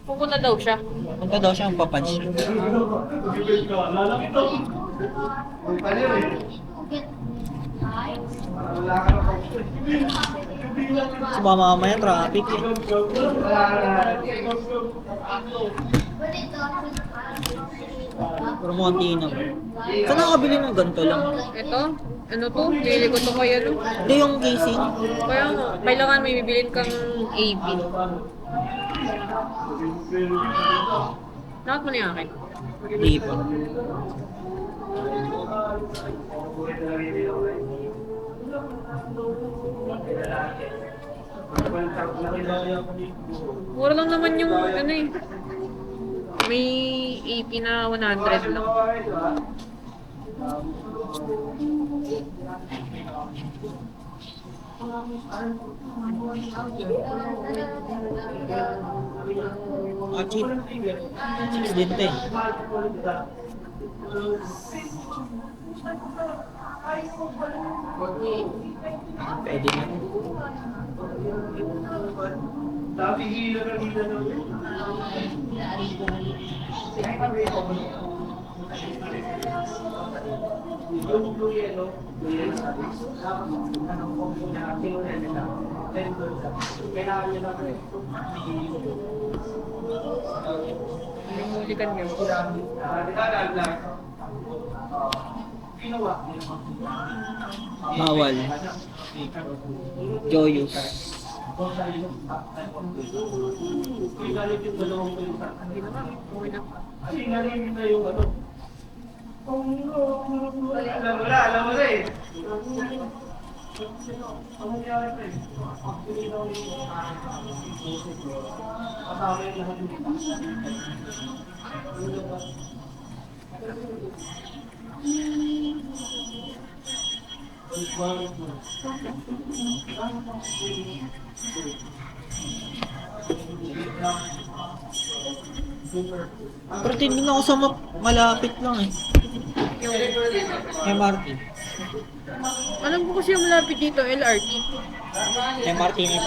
Pupunta daw siya. Punta daw siya ang papunch. So baka mamaya traffic eh. Pero mukhang na. Saan nakabili ng ganito lang? Ito? Ano to? Bili ko to kay ano? Hindi yung casing. Kaya nga, kailangan may bibilin kang AP. Nakot mo na yung akin. Hindi pa. Mura lang naman yung ano eh. May AP na 100 lang. Ah, cheap. 6 din to eh. Pwede na. Namulikan niyo. Bawal. Joyous. Hindi naman. Okay na. Alam mo na eh. Pero tingin ako sa malapit lang eh. Yung, MRT. alam ko kasi yung malapit dito, LRT. MRT na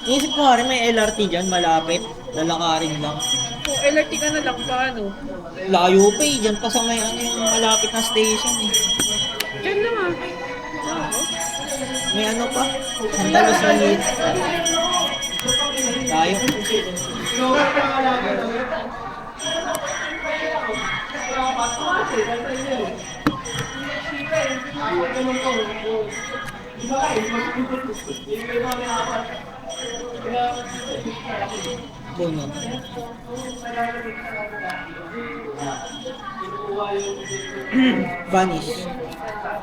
Iisip ko nga rin may LRT dyan, malapit. Lalakarin lang. Kung LRT ka na lang, paano? Layo pa eh, dyan pa sa may ano yung malapit na station eh. Diyan lang ah. Oo. May ano pa? Santalo sa Layo. Bono. Vanish.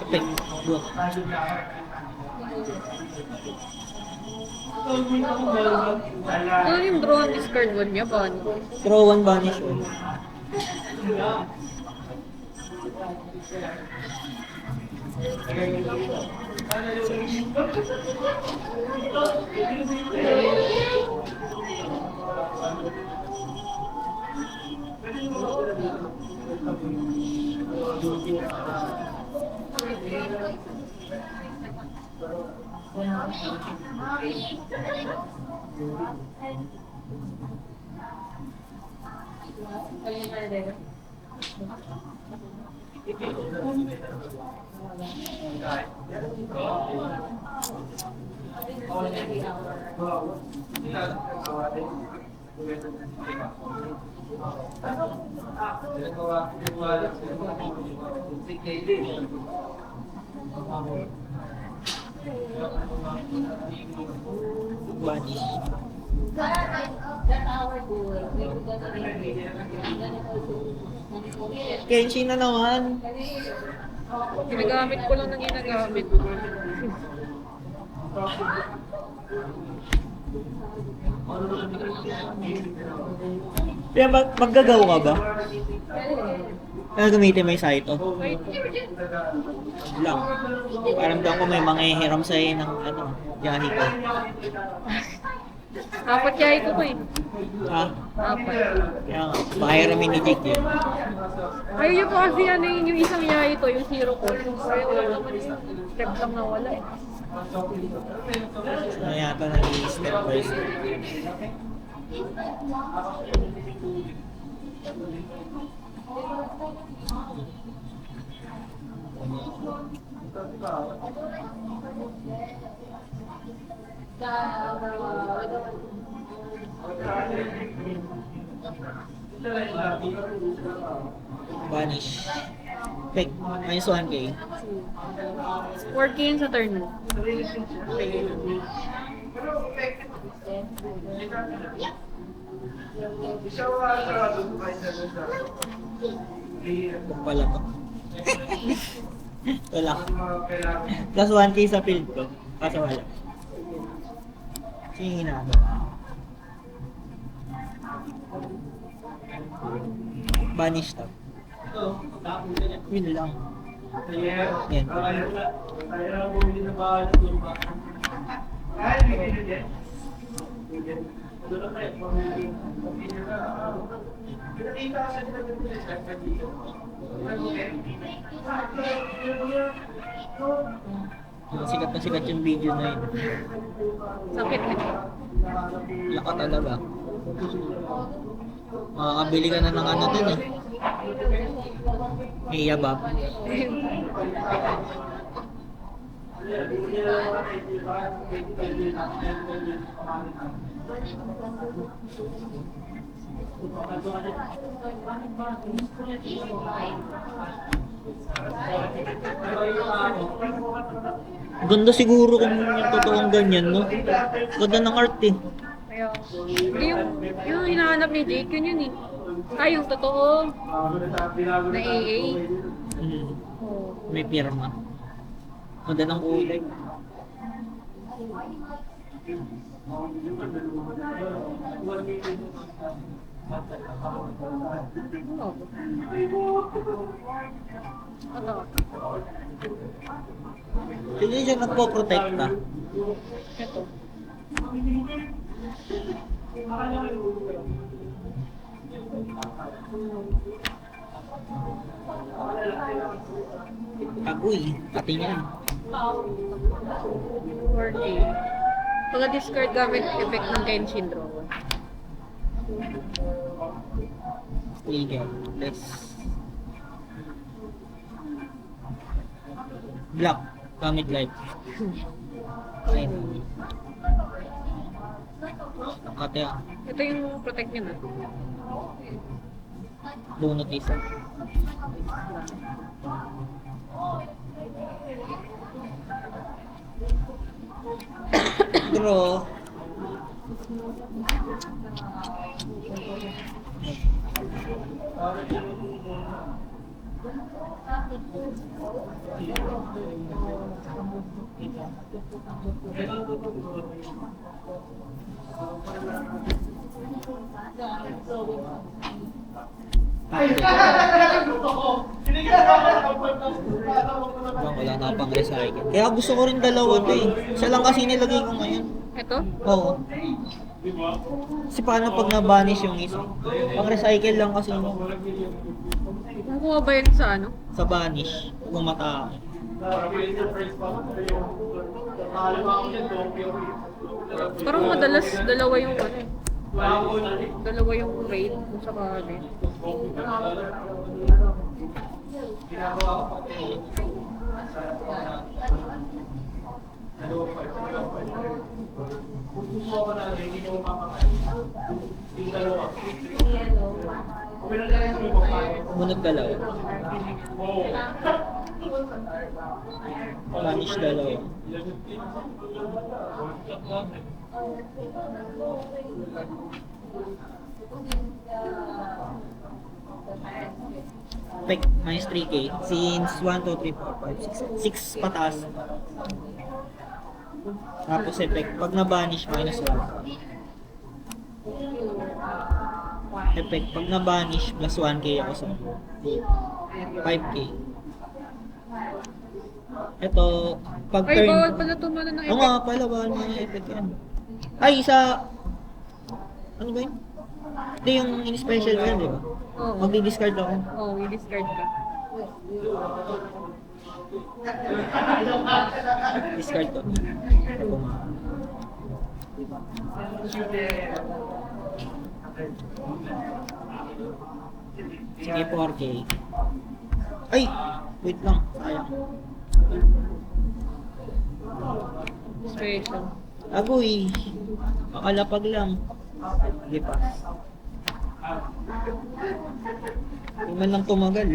Epek. Buat. Ano yung draw and discard one niya, paano? Throw one vanish. Vanish. Kenshin na naman. Ginagamit ko lang ng ginagamit. Kaya maggagaw ka ba? Kaya gamitin mo yung Saito? Wait. Lang. Parang daw ko may manghihiram sa'yo ng ano, yahi ko. Apat yahay ko eh. Ha? Apat. Kaya nga, pakihiramin ni Jake yun. Ayaw niyo po kasi ano yung isang yahay ito, yung zero ko. Kaya wala naman yung step lang na wala eh. Ano yata naging step by step. Vanish. Fake. Minus 1k. 4K yun sa turn mo. Kung pala to. Wala. Plus 1k sa field ko. Kaso wala. Sige na ako. Vanish to. Yun lang. Yan. Sikat na sikat yung video na yun. Sakit eh. Laka talaga. Makakabili ka na ng ano dun eh. May yabab. Ganda siguro kung yung totoong ganyan, no? Ganda ng art eh. Kaya, hindi yung hinahanap ni Jake, yun eh. Ay, yung totoo na AA. Mm. Oh. May pirma. Ganda ng kulay. Ano? Hindi siya nagpo-protecta. Ito. Agoy, pati niyan. 4K. Pagka-discard gamit effect ng Kenshin Draw. Legal. Let's... Black. Gamit life. Ayun. Nakate ah. Ito yung protect niya na. Donut isa. Draw. Wala na pang recycle. Kaya gusto ko rin dalawa to eh. Isa lang kasi nilagay ko ngayon. Ito? Oo. Kasi paano pag na-vanish yung isa? Pang recycle lang kasi yun. Nakuha ba yun sa ano? Sa vanish. Kung matake. Parang madalas dalawa yung ano. Dalawa yung rate kung sa kanya. Munod dalawa. Vanish dalawa. Pek, minus 3k. Since 1, 2, 3, 4, 5, 6. 6 pataas. Tapos effect, pag na-vanish, minus 1. Effect, pag na-vanish, plus 1k ako sa 5k. Ito, pag Ay, turn... bawal pala tumala ng Oo effect. nga pala, bawal mo yung effect yan. Ay, sa... Ano ba yun? Hindi, yung in-special ko yan, di ba? Oo. Magdi-discard ako. Oo, i-discard ka. Discard ko. Ito nga. Sige, 4K. Ay! Wait lang. Sayang. Special. Agoy. Makalapag lang. Sige pa. Hindi man lang tumagal.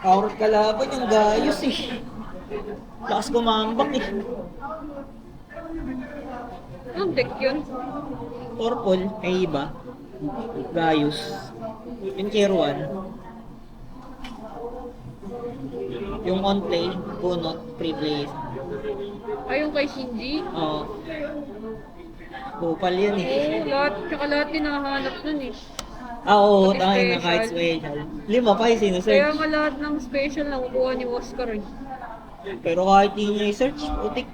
Aurot kalaban yung Gaius eh. Lakas kumambak eh. Anong deck yun? Purple, may iba. Gaius. Yung tier 1. Yung on play, bunot, free play. Ay, yung kay Shinji? Oo. Kupal yan eh. Oo, lahat. Tsaka lahat din nakahanap nun eh. Oo, Pati tayo na special. kahit special. 5 pa yung Kaya sinusearch. nga lahat ng special na kukuha ni Oscar eh. Pero kahit di nyo i-search, utik.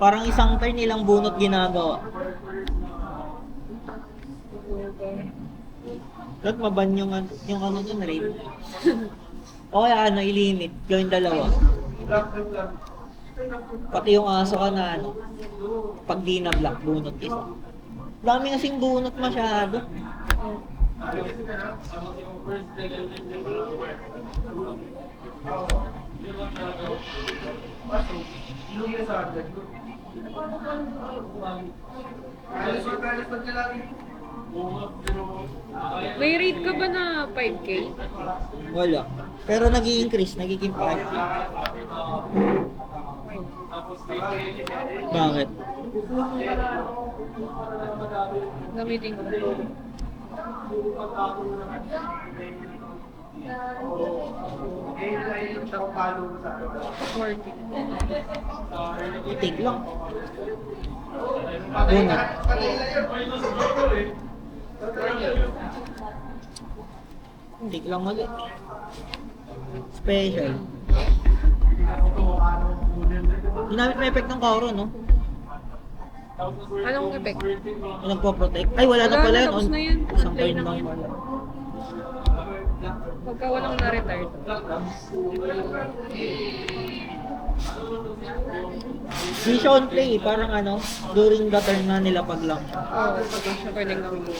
Parang isang turn nilang bunot ginagawa. Ba't maban yung ano dun, raid? O kaya ano, i-limit. Gawin 2. Pati yung aso ka na ano, pag di na black, bunot isa. Dami kasing bunot masyado. May rate ka ba na 5K? Wala. Pero nag-i-increase, nagiging 5. Bakit? Gamitin ko. Worth it. Itig lang. Bunot. Itig lang ulit. Special. Ginamit may effect ng Kauro, no? Anong effect? Yung nagpo-protect. Ay, wala na Wala pala na, yun. tapos na yun. Isang Play turn na lang yun. pala. Pagka walang na-retired. Di siya on play, parang ano, during the turn na nila pag lang. Oo, pag siya pwedeng gamitin.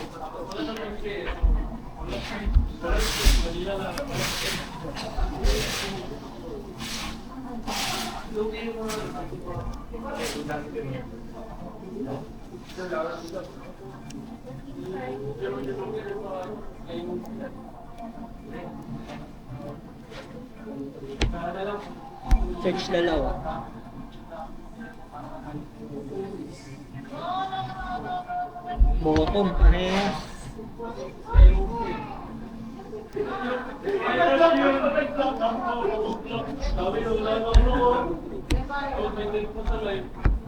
Search 2. Bottom, parehas.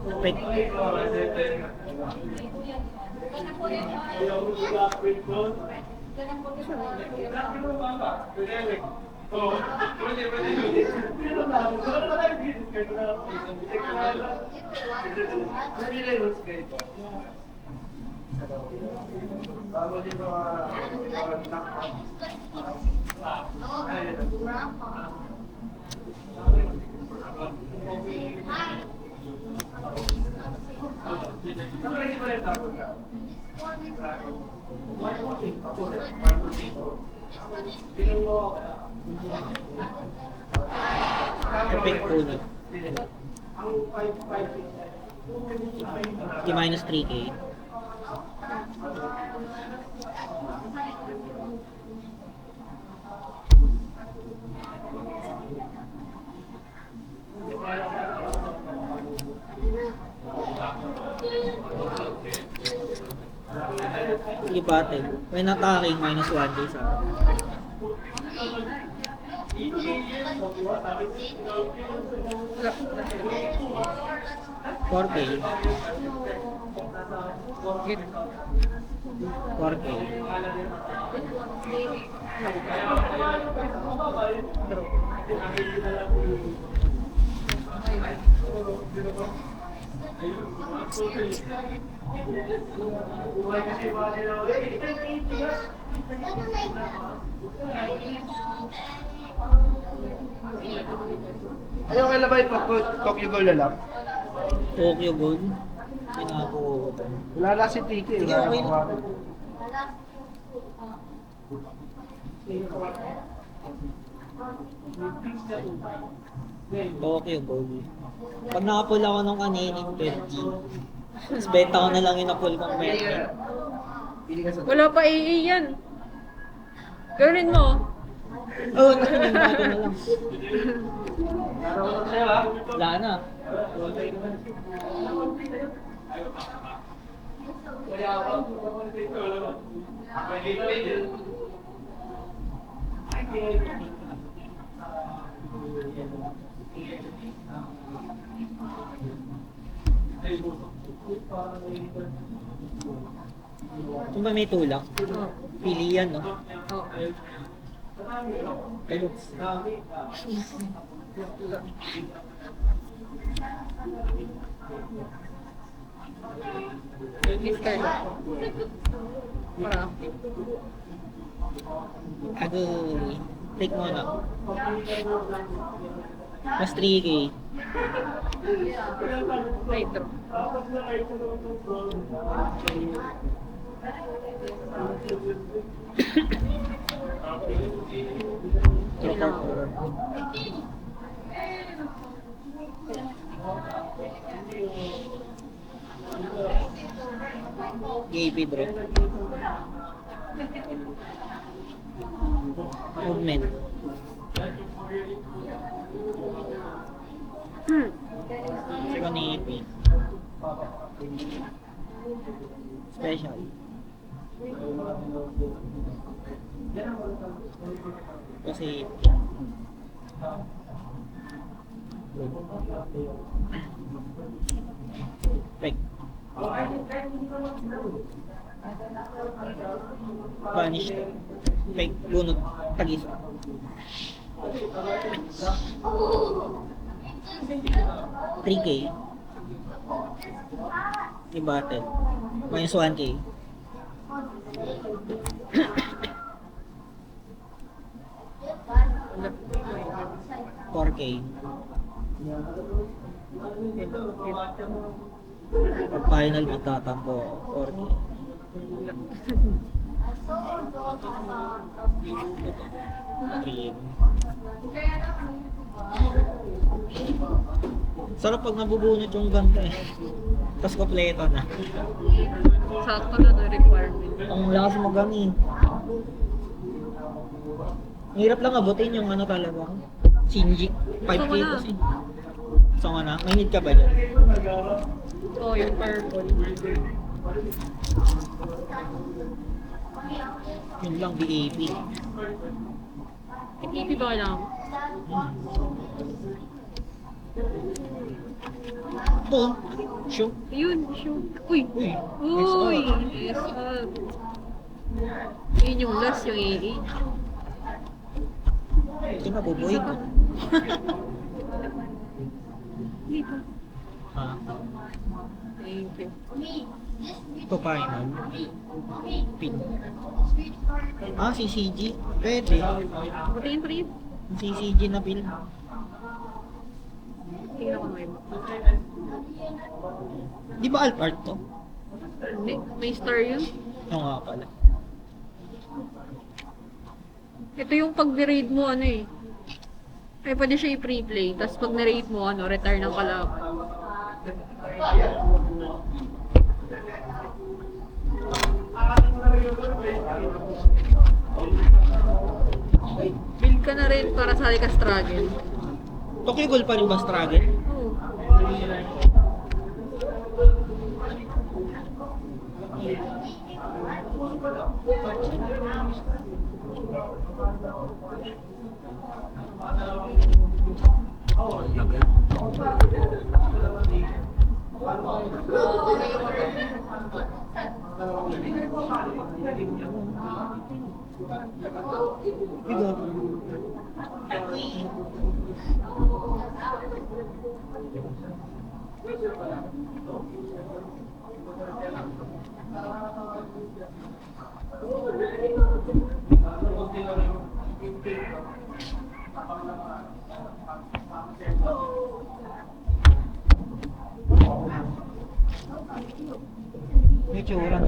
Perfect. Perfect po na. Di minus 3K. Libate. When attacking, minus 1 day sa Wala. 4K. Git. 4K. Ayaw kailan ba yung Tokyo Ghoul na lang? Tokyo Gold. Pinako. Wala na si Tiki. Sige, okay na. Tokyo Gold. Pag nakapul ako ng kanina, 20. Tapos benta ko na lang yung napul kong meron. Wala pa AA yan. Gawin mo. Oo, nakinig natin na lang. Wala na. Kung ba may tulak? Oh. Pili yan, no? Oh. Pero, Mister. Para. agoy. Take mo na. Mas 3K. Nitro. AP bro. Movement. Second AP. Special. Kasi Peg. Vanish. Peg. Bunot. Tagisa. 3K. Yung battle. Minus 1K. Four K. Pag final itatampo 4K. Sarap pag nabubunot yung ganda eh. Tapos kompleto na. Sakto na no requirement. Ang lakas mo gami. Hirap lang abutin yung ano talaga. Shinji. 5K Gusto ko na. kasi. So nga na, may need ka ba dyan? Oh, yung purple. Yun lang, BAP. EP ba kailangan mo? Ito, show. Yun, sure. Uy! Uy, Uy! SR. SR. Yun yung last, yung AA. Ito na, bubuhay ko. Dito. Ah, Thank you. ito final. Pin. Ah, CCG. Pwede. Patingin pa rin. CCG na pin. Tingnan ko may iba. Di ba Alpart to? Hindi, may star yun. Oo nga pala. Ito yung pag ni-raid mo ano eh. Ay, pwede siya i-pre-play. Tapos pag ni-raid mo ano, retire ng kalaban. Build ka na rin para sali ka struggle. Tokyo Ghoul pa rin ba struggle? Oo. Diba? May tsura.